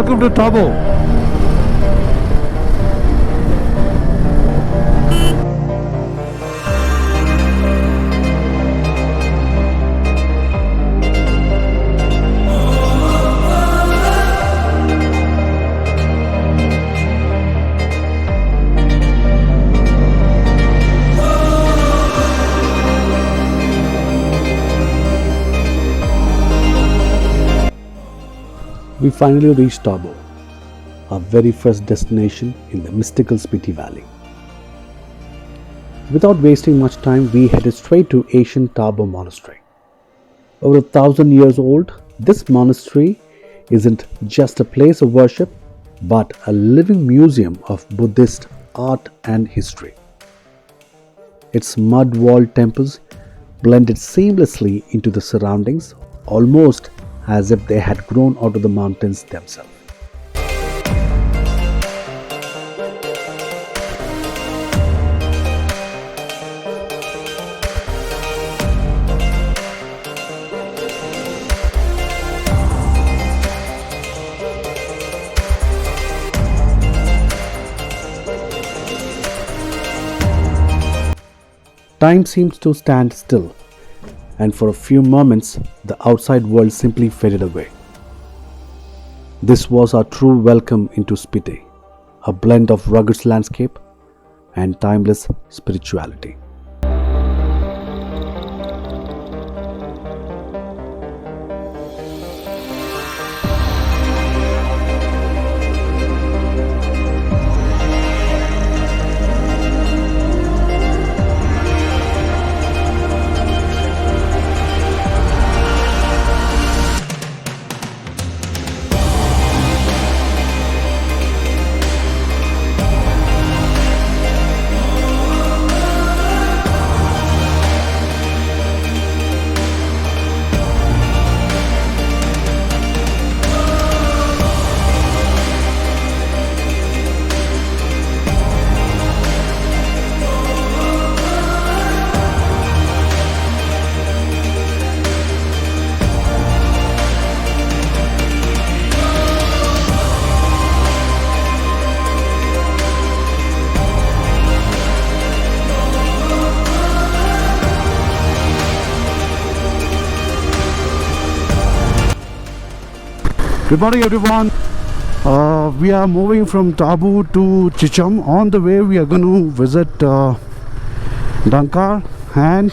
welcome to Tabo. We finally reached Tabo, our very first destination in the mystical Spiti Valley. Without wasting much time, we headed straight to ancient Tabo Monastery. Over 1,000 years old, this monastery isn't just a place of worship, but a living museum of Buddhist art and history. Its mud-walled temples blended seamlessly into the surroundings, almost as if they had grown out of the mountains themselves. Time seemed to stand still, and for a few moments the outside world simply faded away. This was our true welcome into Spiti, a blend of rugged landscape and timeless spirituality. Good morning everyone. We are moving from Tabu to Chicham. On the way we are going to visit Dankar and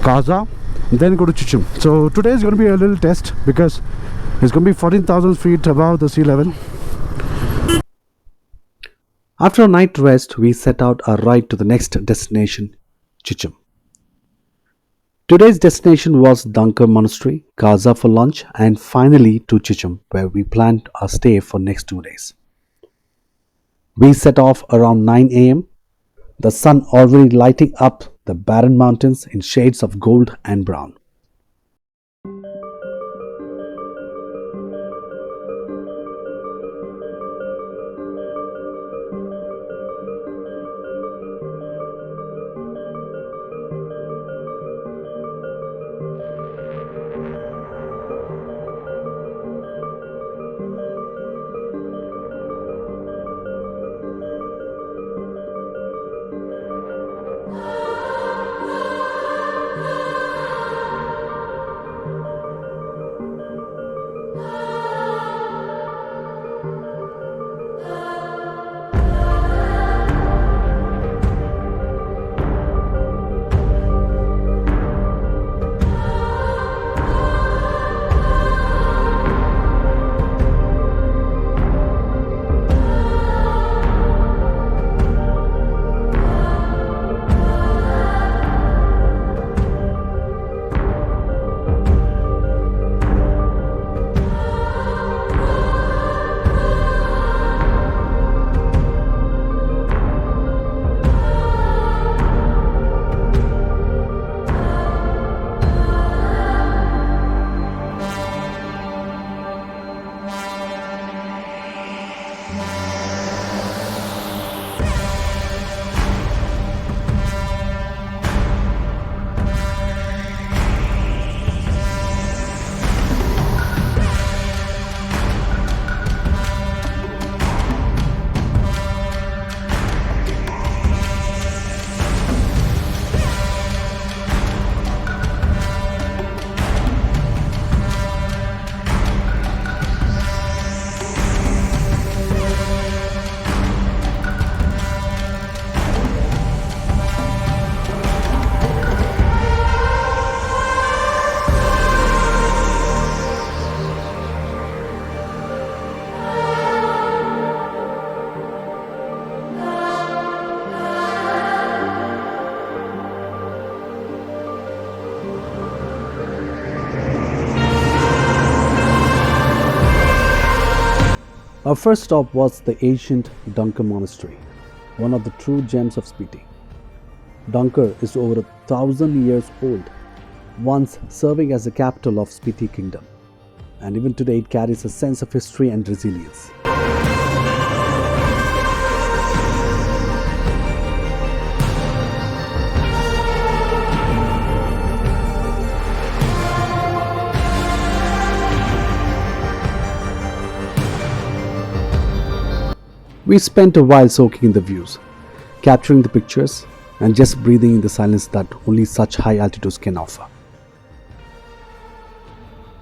Kaza, then go to Chicham. So today is going to be a little test because it's going to be 14,000 feet above the sea level. After a night rest, we set out our ride to the next destination, Chicham. Today's destination was Dankar Monastery, Kaza for lunch, and finally to Chicham, where we planned our stay for next 2 days. We set off around 9 a.m., the sun already lighting up the barren mountains in shades of gold and brown. Our first stop was the ancient Dankar monastery, one of the true gems of Spiti. Dankar is over 1,000 years old, once serving as the capital of Spiti Kingdom, and even today it carries a sense of history and resilience. We spent a while soaking in the views, capturing the pictures, and just breathing in the silence that only such high altitudes can offer.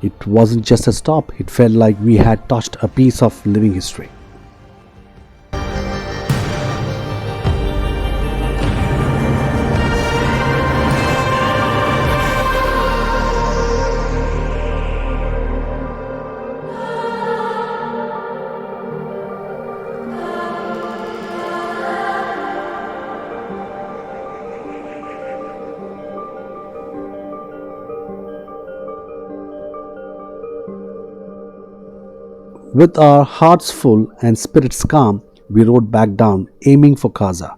It wasn't just a stop, it felt like we had touched a piece of living history. With our hearts full and spirits calm, we rode back down, aiming for Kaza.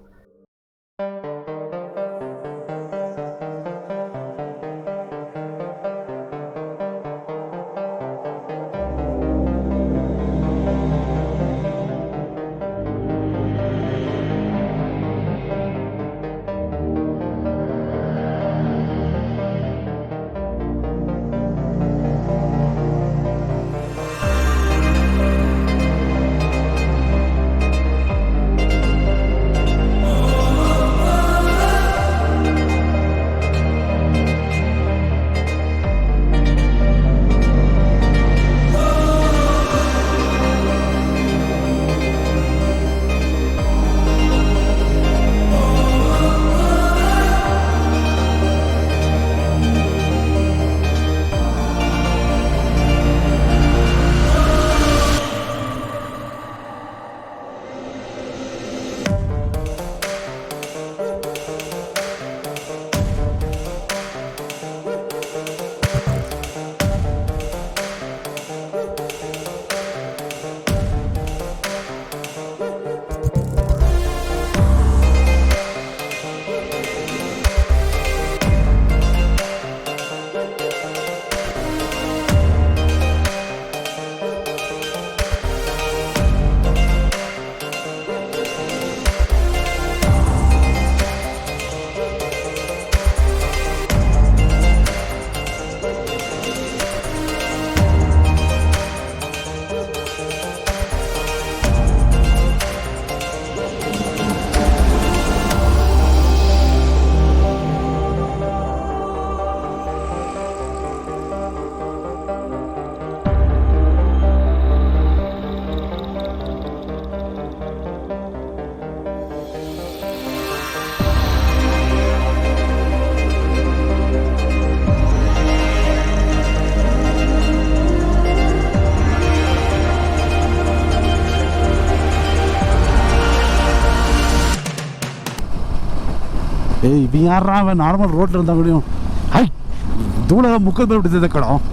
ஏய் இப்போ யாரா அவன் normal ரோட்டில் இருந்தால் முடியும் high தூளை முக்கல் பேர் விட்டு கடம்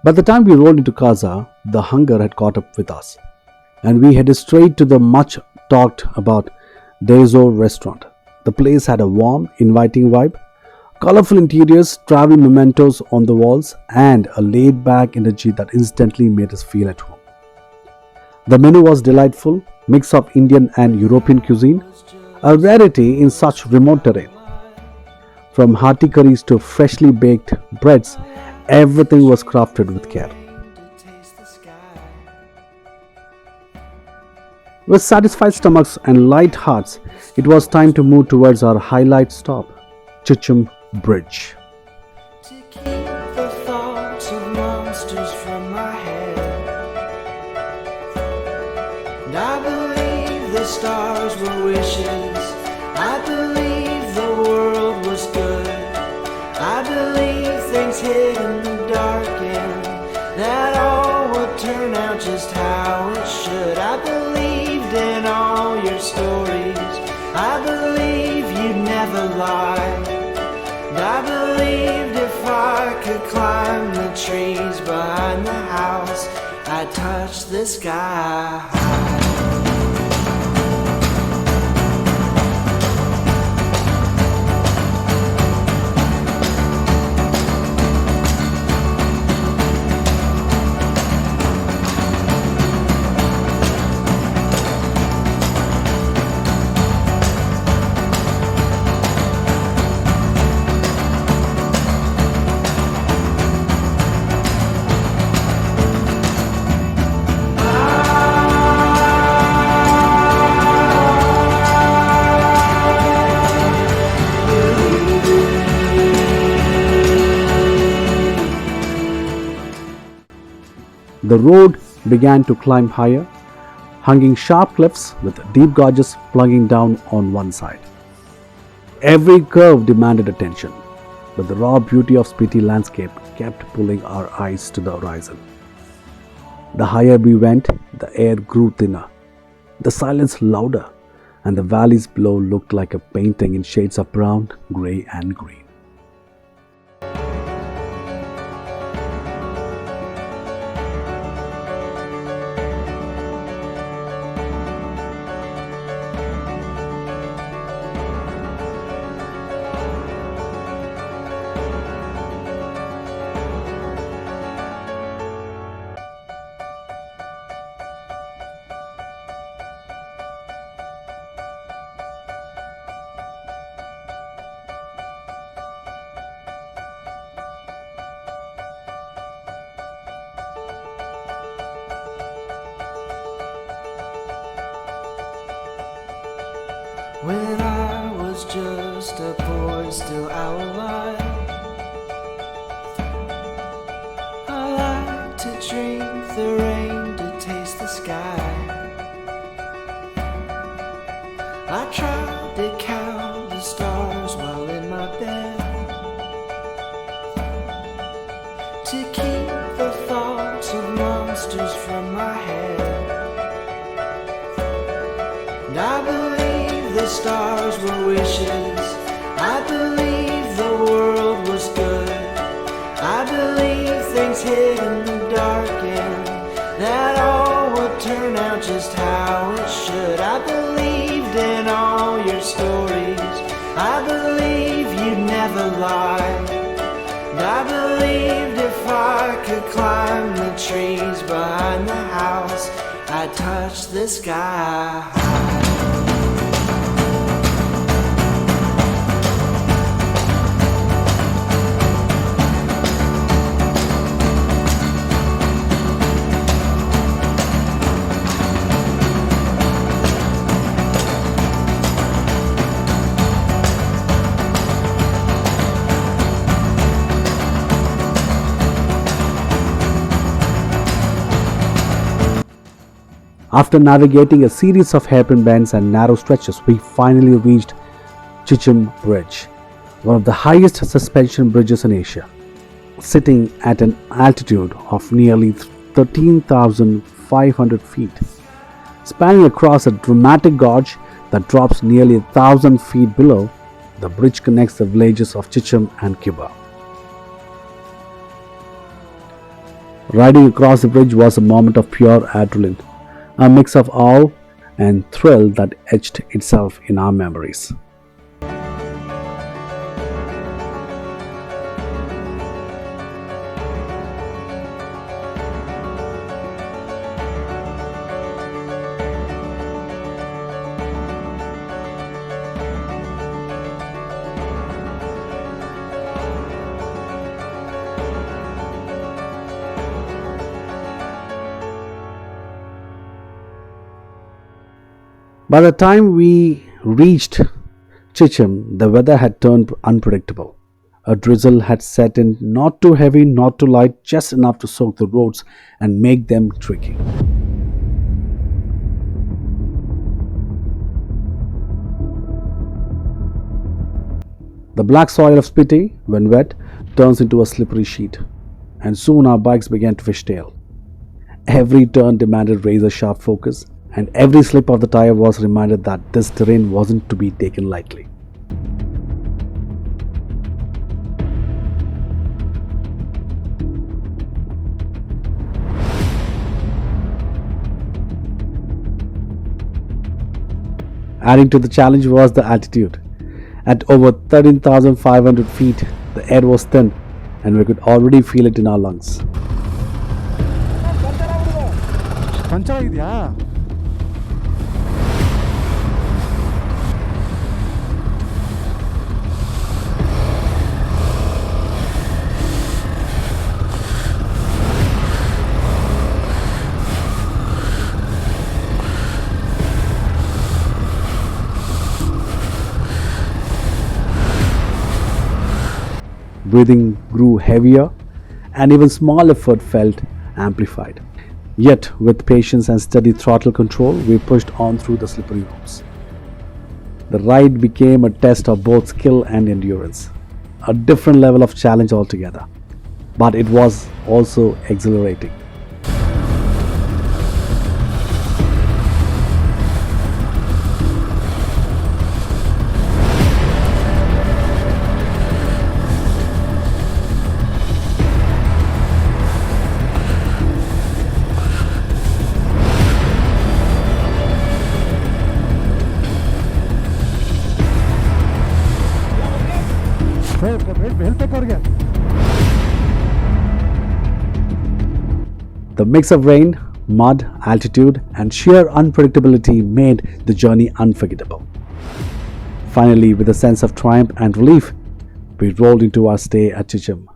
By the time we rolled into Kaza, the hunger had caught up with us, and we headed straight to the much talked about Dezo restaurant. The place had a warm, inviting vibe, Colorful interiors, travel mementos on the walls, and a laid back energy that instantly made us feel at home. The menu was delightful, mix of Indian and European cuisine, a rarity in such remote terrain. From hearty curries to freshly baked breads, everything was crafted with care. With satisfied stomachs and light hearts, it was time to move towards our highlight stop, Chicham Bridge. To keep the thoughts of monsters from my head. And I believe the stars were wishes. I believe the world was good. I believe things hid in the dark and that all would turn out just how it should. I believed in all your stories. I believe you'd never lie. And I believed if I could climb the trees behind the house, I'd touch the sky. The road began to climb higher, hanging sharp cliffs with deep gorges plunging down on one side. Every curve demanded attention, but the raw beauty of Spiti landscape kept pulling our eyes to the horizon. The higher we went, the air grew thinner, the silence louder, and the valleys below looked like a painting in shades of brown, grey, and green. When I was just a boy still out alive, I like to drink the rain to taste the sky. I tried to count the stars while in my bed, to keep the thoughts of monsters from my head. And I believe the stars were wishes. I believe the world was good. I believe things hid in the dark and that all would turn out just how it should. I believed in all your stories. I believe you'd never lie. And I believed if I could climb the trees behind the house, I'd touch the sky. After navigating a series of hairpin bends and narrow stretches, we finally reached Chicham Bridge, one of the highest suspension bridges in Asia, sitting at an altitude of nearly 13,500 feet. Spanning across a dramatic gorge that drops nearly 1,000 feet below, the bridge connects the villages of Chicham and Kiba. Riding across the bridge was a moment of pure adrenaline, a mix of awe and thrill that etched itself in our memories. By the time we reached Chicham, the weather had turned unpredictable. A drizzle had set in, not too heavy, not too light, just enough to soak the roads and make them tricky. The black soil of Spiti, when wet, turns into a slippery sheet, and soon our bikes began to fishtail. Every turn demanded razor sharp focus, and every slip of the tire was a reminder that this terrain wasn't to be taken lightly. Adding to the challenge was the altitude. At over 13,500 feet, the air was thin and we could already feel it in our lungs. Puncture ಆಗಿದೆಯಾ? Breathing grew heavier and even small effort felt amplified. Yet, with patience and steady throttle control, we pushed on through the slippery roads. The ride became a test of both skill and endurance, a different level of challenge altogether. But it was also exhilarating. ಹೇಳ್ಬೇಕವ್ರಿಗೆ. The mix of rain, mud, altitude, and sheer unpredictability made the journey unforgettable. Finally, with a sense of triumph and relief, we rolled into our stay at Chicham.